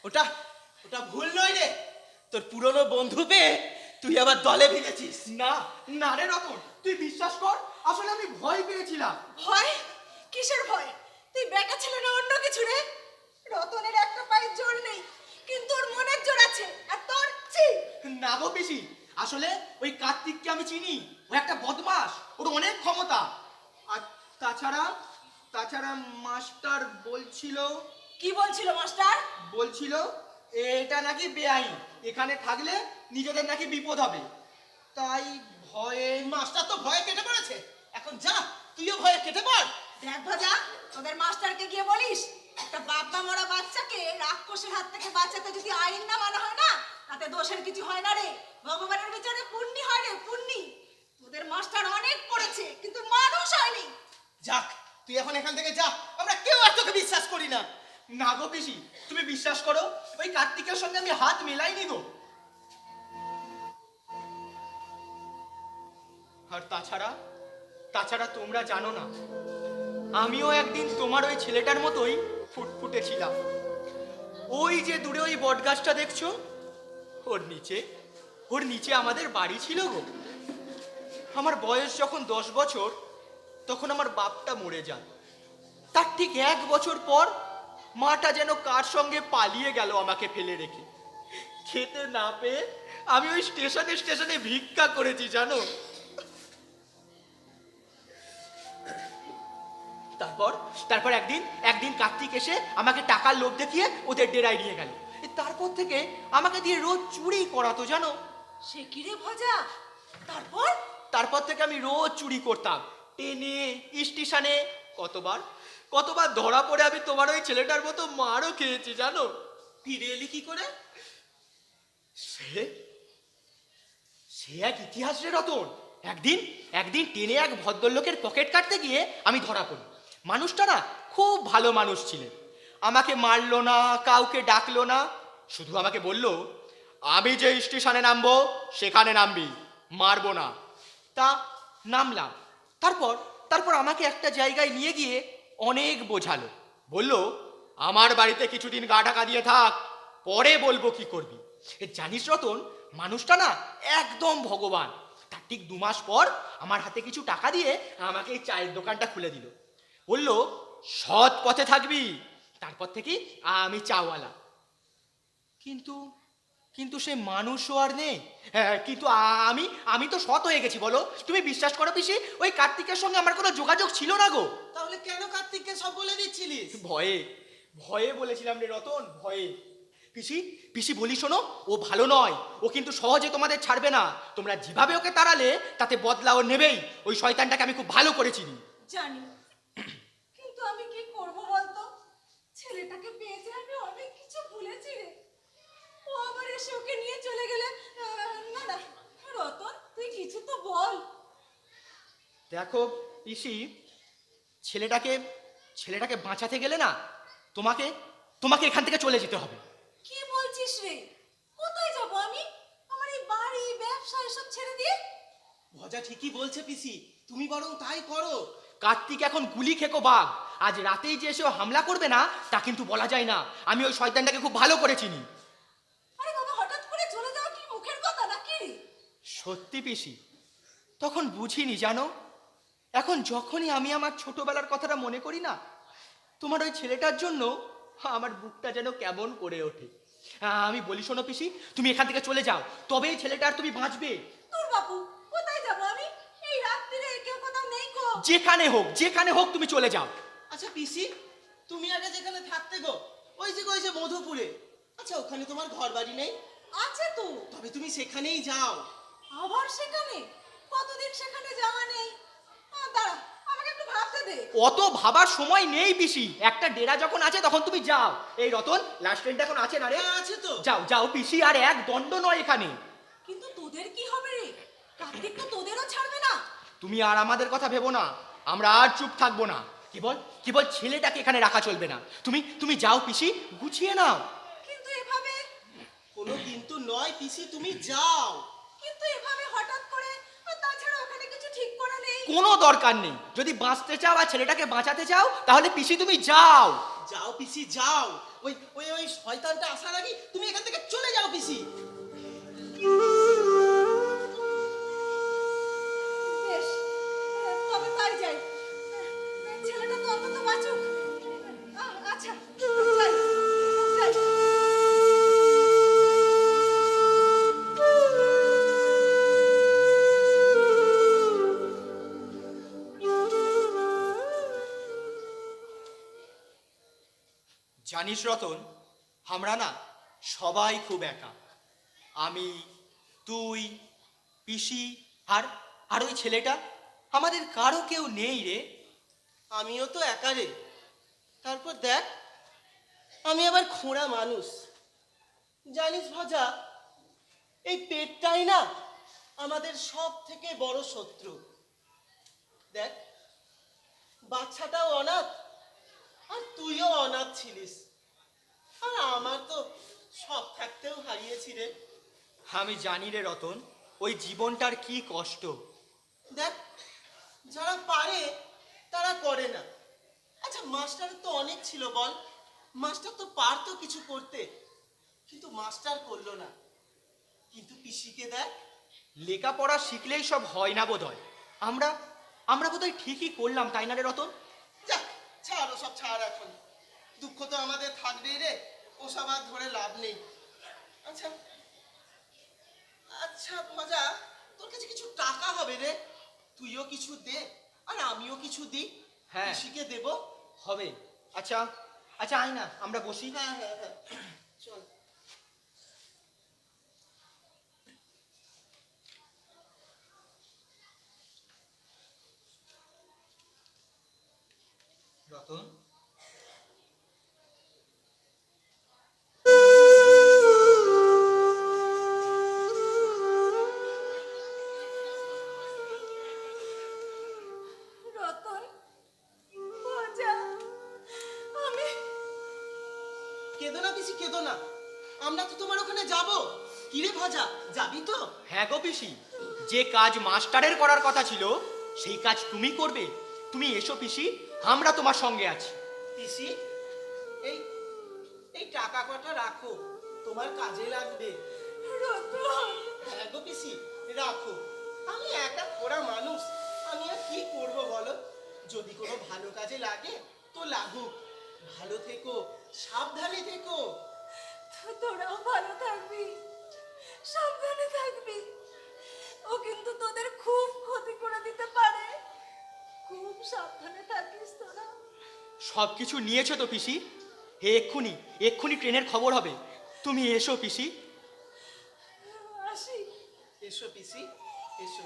ওটা ওটা ভুল নয় রে, তোর পুরনো বন্ধু পেয়ে তুই আবার দলে ভিজেছিস। না, না রে রতন, তুই বিশ্বাস কর, আসলে আমি ভয় পেয়েছিলাম। ভয়? কিসের ভয়? তুই বেটা ছেলে না অন্য কিছু রে? রতনের একটা পায়ের জোর নেই, কিন্তু ওর মনের জোর আছে, আর তোর ছি। না গো পিসি, আসলে ওই কার্তিককে আমি চিনি, ও একটা বদমাস, ওর অনেক ক্ষমতা। আর তাছাড়া তাছাড়া মাস্টার বলছিল, কি বলছিল মাস্টার? বলছিল এটা নাকি বেআইন, এখানে থাকলে নিজেদের নাকি বিপদ হবে, তাই ভয়ে। মাস্টার তো ভয়ে কেটে পড়েছে, এখন যা তুইও ভয়ে কেটে পড়। দেখ ভাজা, তোদের মাস্টারকে গিয়ে বলিস, একটা বাপ্পা মরা বাচ্চাকে রাক্ষসের হাত থেকে বাঁচাতে যদি আইন না মানা হয় না, তাতে দোষের কিছু হয় না রে, ভগবানের বিচারে পুণ্যি হয় রে, পুণ্যি। তোদের মাস্টার অনেক পড়েছে, কিন্তু মানুষ হয়নি। যাক তুই এখন এখান থেকে যা, আমরা কেউ আর তোকে বিশ্বাস করি না। না গো পিসি, তুমি বিশ্বাস করো, ওই কার্তিকের সঙ্গে আমি হাত মেলাইনি গো। আর তাছাড়া তাছাড়া তোমরা জানো না, আমিও একদিন তোমার ওই ছেলেটার মতোই ফুটফুটে ছিলাম। ওই যে দূরে ওই বটগাছটা দেখছো, ওর নিচে আমাদের বাড়ি ছিল গো। আমার বয়স যখন 10 বছর, তখন আমার বাপটা মরে যান। তার ঠিক 1 বছর পর মাটা যেন কার সঙ্গে পালিয়ে গেল আমাকে ফেলে রেখে। খেতে না পেয়ে আমি ওই স্টেশনে স্টেশনে ভিক্ষা করেছি জানো। তারপর তারপর একদিন একদিন কার্তিক এসে আমাকে টাকার লোভ দেখিয়ে ওদের ডেরায় নিয়ে গেল। তারপর থেকে আমাকে দিয়ে রোজ চুরি করাতো জানো। সে কি রে ভজা? তারপর? তারপর থেকে আমি রোজ চুরি করতাম, ট্রেনে, স্টেশনে। কতবার কতবার ধরা পড়ে আমি তোমার ওই ছেলেটার মতো মারও খেয়েছি জানো। ফিরে এলি কি করে? সে সে এক ইতিহাস রে রতন। একদিন একদিন ট্রেনে এক ভদ্রলোকের পকেট কাটতে গিয়ে আমি ধরা পড়ি। মানুষটা না খুব ভালো মানুষ ছিলেন। আমাকে মারলো না, কাউকে ডাকলো না, শুধু আমাকে বলল, আমি যে স্টেশনে নামবো সেখানে নামবি, মারবো না। তা নামলাম। তারপর তারপর আমাকে একটা জায়গায় নিয়ে গিয়ে অনেক বোঝালো। বলল, আমার বাড়িতে কিছুদিন গা ঢাকা দিয়ে থাক, পরে বলবো কি করবি। জানিস রতন, মানুষটা না একদম ভগবান। তার ঠিক 2 মাস পর আমার হাতে কিছু টাকা দিয়ে আমাকে এই চায়ের দোকানটা খুলে দিল। বলল, সৎ পথে থাকবি। তারপর থেকে আমি চাওয়ালা। কিন্তু কিন্তু সে মানুষও আর নেই। কিন্তু আমি আমি তো সৎ হয়ে গেছি বলো। তুমি বিশ্বাস করো পিসি, ওই কার্তিকের সঙ্গে আমার কোনো যোগাযোগ ছিল না গো। তাহলে কেন কার্তিককে সব বলে দিচ্ছিলিস? ভয়ে ভয়ে বলেছিলাম রে রতন, ভয়ে। পিসি পিসি বলি শোনো, ও ভালো নয়, ও কিন্তু সহজে তোমাদের ছাড়বে না। তোমরা যেভাবে ওকে তাড়ালে তাতে বদলা ও নেবেই। ওই শয়তানটাকে আমি খুব ভালো করে চিনি। জানি, কিন্তু আমি কি করব বলতো? ছেলেটাকে পেয়ে যে আমি অনেক কিছু ভুলেছি রে। ও আবার এসে ওকে নিয়ে চলে গেলে। না না রতন, তুই কিছু তো বল। দেখো পিসি, ছেলেটাকে ছেলেটাকে বাঁচাতে গেলে না তোমাকে তোমাকে এখান থেকে চলে যেতে হবে। কি বলছিস রে? কোথায় যাব আমি? আমার এই বাড়ি, ব্যবসা এসব ছেড়ে দিয়ে? ভজা ঠিকই বলছে পিসি, তুমি বরং তাই করো। কার্তিক এখন গুলি খেকো বাঘ। আজ রাতেই যে এসে ও হামলা করবে না তা কিন্তু বলা যায় না। আমি ওই শয়তানটাকে খুব ভালো করে চিনি। আরে বাবা, হঠাৎ করে চলে যাওয়া কি মুখের কথা নাকি? সত্যি পিসি, তখন বুঝিনি জানো। এখন যখনই আমি আমার ছোটবেলার কথাটা মনে করি না, তোমার ওই ছেলেটার জন্য আমার বুকটা যেন কেমন করে ওঠে। আমি বলি শোনো পিসি, তুমি এখান থেকে চলে যাও, তবেই ছেলেটা আর তুমি বাঁচবে। তোর বাপু, কোথায় যাব আমি? এই রাত্রিরে কেউ কোথাও নেই গো। যেখানে হোক তুমি চলে যাও। আচ্ছা পিসি, তুমি আগে যেখানে থাকতে গো, ওই যে মধুপুরে, আচ্ছা ওখানে তোমার ঘর বাড়ি নেই? আছে তো। তবে তুমি সেখানেই যাও। আবার সেখানে? কতদিন সেখানে যাওয়া নেই। দাঁড়া, আমাকে একটু ভাবতে দে। অত ভাবার সময় নেই পিসি। একটা ডেরা যখন আছে তখন তুমি যাও। এই রতন, লাস্ট ট্রেনটা এখন আছে না রে? হ্যাঁ, আছে তো। যাও যাও পিসি, আর এক দণ্ড নয় এখানে। কিন্তু তোদের কি হবে রে? কার্তিক তো তোদেরও ছাড়বে না। তুমি আর আমাদের কথা ভেবো না, আমরা আর চুপ থাকবো না। কেবল ছেলেটাকে এখানে রাখা চলবে না। তুমি যাও পিসি, গুছিয়ে নাও। কিন্তু এভাবে? কোনো কিন্তু নয় পিসি, তুমি যাও। কিন্তু এভাবে হঠাৎ করে? তাছাড়া ওখানে কিছু ঠিক করা নেই। কোনো দরকার নেই। যদি বাঁচতে চাও আর ছেলেটাকে বাঁচাতে চাও তাহলে পিসি তুমি যাও। যাও পিসি যাও। ওই শয়তানটা আসার আগে তুমি এখান থেকে চলে যাও পিসি। বেশ, তবে তাই যাই। ছেলেটা তো অন্তত বাঁচুক। আচ্ছা যাই যাই। জানিস রতন, আমরা না সবাই খুব একা। আমি, তুই, পিসি আর আর ওই ছেলেটা, আমাদের কারো কেউ নেই রে। আমিও তো একা রে। তারপর দেখ, আমি আবার খোঁড়া মানুষ। জানিস ভজা, এই পেটটাই না আমাদের সব থেকে বড় শত্রু। দেখ, বাচ্চাটাও অনাথ, আর তুইও অনাথ ছিলিস। আর আমার তো সব থাকতেও হারিয়েছি রে। আমি জানি রে রতন, ওই জীবনটার কি কষ্ট। দেখ, যারা পারে তারা করে না। আচ্ছা, মাস্টার তো অনেক ছিল বল, মাস্টার তো পারতো কিছু করতে, কিন্তু মাস্টার করলো না। কিন্তু পিসিকে দেখ, লেখাপড়া শিখলেই সব হয় না বোধহয়। আমরা বোধহয় ঠিকই করলাম, তাই না রে রতন? যা ছাড়, ওসব ছাড়। এখন দুঃখ তো আমাদের থাকবেই রে, ওসব আর ধরে লাভ নেই। আচ্ছা আচ্ছা মজা, তোর কাছে কিছু টাকা হবে রে, তুইও কিছু দে আর আমিও কিছু দিই। হ্যাঁ। পিসিকে দেব। হবে। আচ্ছা আচ্ছা, আয় না আমরা বসি। হ্যাঁ হ্যাঁ হ্যাঁ, চল। রতন, রতন, ভাজা, আমি কেঁদো না পিসি, কেঁদো না, আমরা তো তোমার ওখানে যাব। কিরে ভাজা, যাবি তো? হ্যাঁ গো পিসি, যে কাজ মাস্টারের করার কথা ছিল সেই কাজ তুমি করবে। তুমি এসো পিসি, আমরা তোমার সঙ্গে আছি। পিসি, এই এই টাকা কটা রাখো, তোমার কাজে লাগবে। রতন, হ্যাঁ গো পিসি, রাখো। আমি একা পোড়া মানুষ, আমি আর কি করব বলো? যদি কোনো ভালো কাজে লাগে তো লাগুক। ভালো থেকো, সাবধানে থেকো। তোরাও ভালো থাকবি, সাবধানে থাকবি। ও কিন্তু তোদের খুব ক্ষতি করে দিতে পারে, খুব সাবধানে থাকিস তোরা। সব কিছু নিয়েছো তো পিসি? এক্ষুনি এক্ষুনি ট্রেনের খবর হবে। তুমি এসো পিসি। আসি। এসো পিসি, এসো।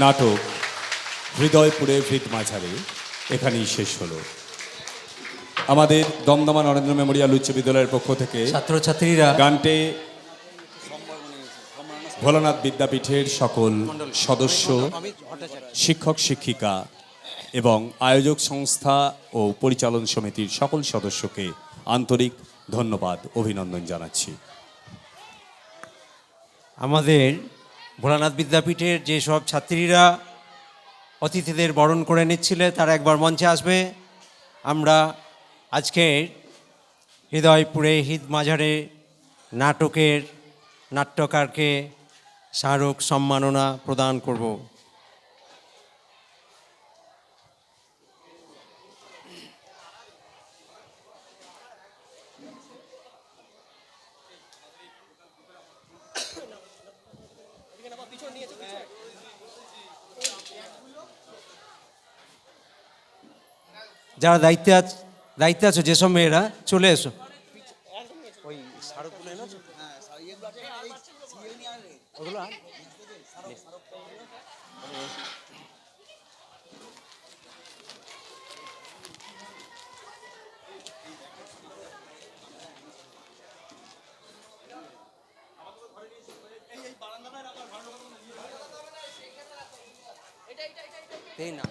নাটক হৃদয়পুরে ভিত মাঝারে এখানেই শেষ হলো। আমাদের দমদমা নরেন্দ্র মেমোরিয়াল উচ্চ বিদ্যালয়ের পক্ষ থেকে ছাত্রছাত্রীরা গানটে ভোলানাথ বিদ্যাপীঠের সকল সদস্য, শিক্ষক শিক্ষিকা এবং আয়োজক সংস্থা ও পরিচালন সমিতির সকল সদস্যকে আন্তরিক ধন্যবাদ, অভিনন্দন জানাচ্ছি। আমাদের ভোলানাথ বিদ্যাপীঠের যেসব ছাত্রীরা অতিথিদের বরণ করে নিচ্ছিলে তারা একবার মঞ্চে আসবে। আমরা আজকের হৃদয়পুরে হিদ মাঝারে নাটকের নাট্যকারকে স্মারক সম্মাননা প্রদান করব। যারা দায়িত্বে আছো যেসব মেয়েরা চলে এসো। এই না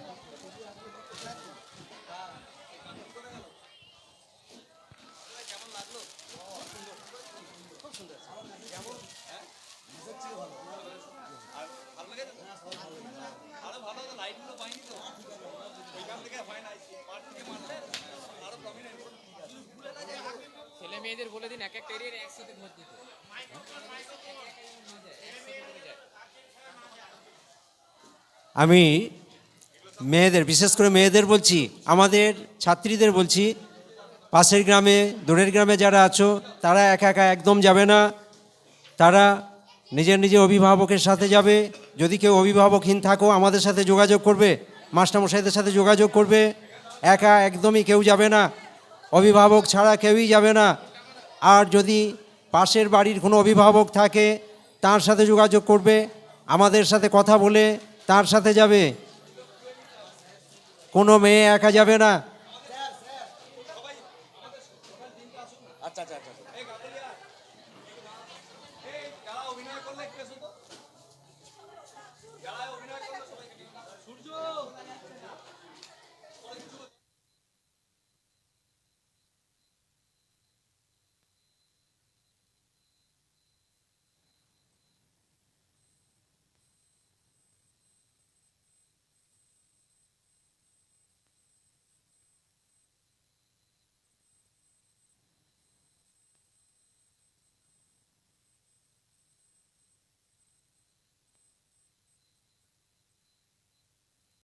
ছেলে মেয়েদের বলে দিন এক একটা এরিয়ার একসাথে ভোট দিতে। আমি মেয়েদের, বিশেষ করে মেয়েদের বলছি, আমাদের ছাত্রীদের বলছি, পাশের গ্রামে দূরের গ্রামে যারা আছো তারা একা একা একদম যাবে না। তারা নিজের নিজের অভিভাবকের সাথে যাবে। যদি কেউ অভিভাবকহীন থাকো আমাদের সাথে যোগাযোগ করবে, মাস্টারমশাইদের সাথে যোগাযোগ করবে। একা একদমই কেউ যাবে না, অভিভাবক ছাড়া কেউই যাবে না। আর যদি পাশের বাড়ির কোনো অভিভাবক থাকে তার সাথে যোগাযোগ করবে, আমাদের সাথে কথা বলে তার সাথে যাবে। কোনো মেয়ে একা যাবে না।